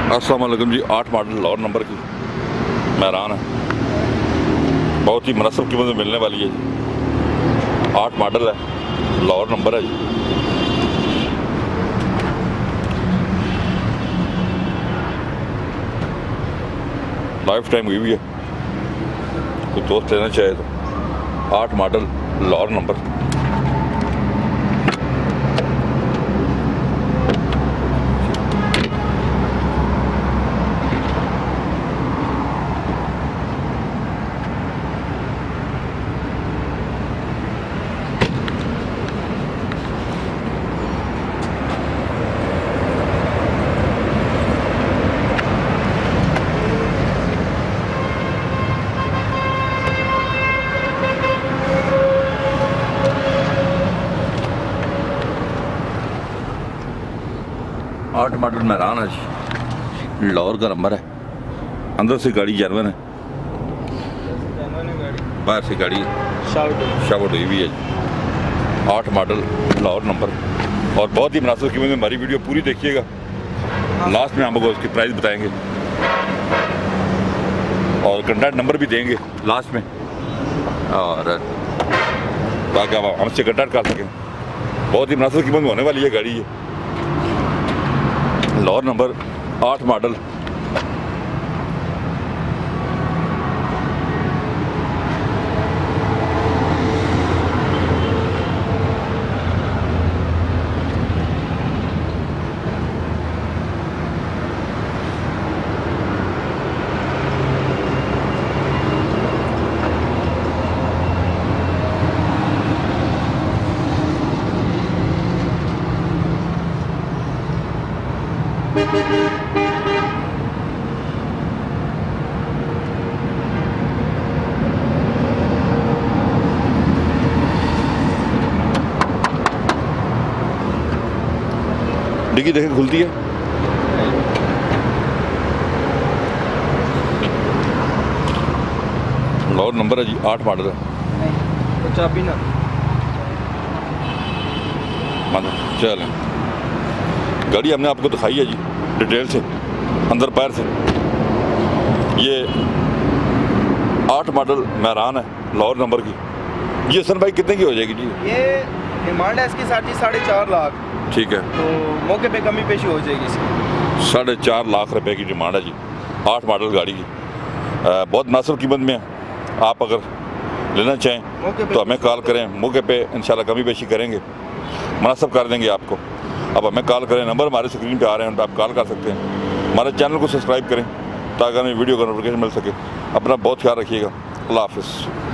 अस्सलाम वालेकुम जी। 8 model Lahore number की महरान है, बहुत ही मुनासिब कीमत में मिलने वाली है जी। 8 मॉडल है, लाहौर नंबर है जी। लाइफ टाइम हुई भी है, कोई दोस्त लेना चाहे तो। 8 मॉडल लाहौर नंबर। आठ मॉडल महरान है जी, लाहौर का नंबर है। अंदर से गाड़ी जर्मन है, बाहर से गाड़ी शावट हुई भी है जी। 8 मॉडल लाहौर नंबर और बहुत ही मुनासिब कीमत में। हमारी वीडियो पूरी देखिएगा, लास्ट में हम आपको उसकी प्राइस बताएंगे और कंटेक्ट नंबर भी देंगे लास्ट में, और ताकि आप हमसे कंटेक्ट कर सकें। बहुत ही मुनासिब कीमत में होने वाली है गाड़ी ये। Lahore number 8 model. डिग्गी देखें खुलती है। लाहौर नंबर है जी, 8 मॉडल है। चाबी ना चलें, गाड़ी हमने आपको दिखाई है जी डिटेल से, अंदर बाहर से। ये 8 मॉडल महरान है, लाहौर नंबर की। ये सन भाई कितने की हो जाएगी जी? ये डिमांड है इसकी 4.5 लाख। ठीक है, तो मौके पे कमी पेशी हो जाएगी इसकी। 4.5 लाख रुपए की डिमांड है जी 8 मॉडल गाड़ी की। बहुत मुनासिब कीमत में है। आप अगर लेना चाहें तो हमें कॉल करें, मौके पे इंशाल्लाह कमी पेशी करेंगे, मुनासिब कर देंगे आपको। अब हमें कॉल करें, नंबर हमारे स्क्रीन पे आ रहे हैं, उन पर आप कॉल कर सकते हैं। हमारे चैनल को सब्सक्राइब करें ताकि हमें वीडियो का नोटिफिकेशन मिल सके। अपना बहुत ख्याल रखिएगा। अल्लाह हाफिज़।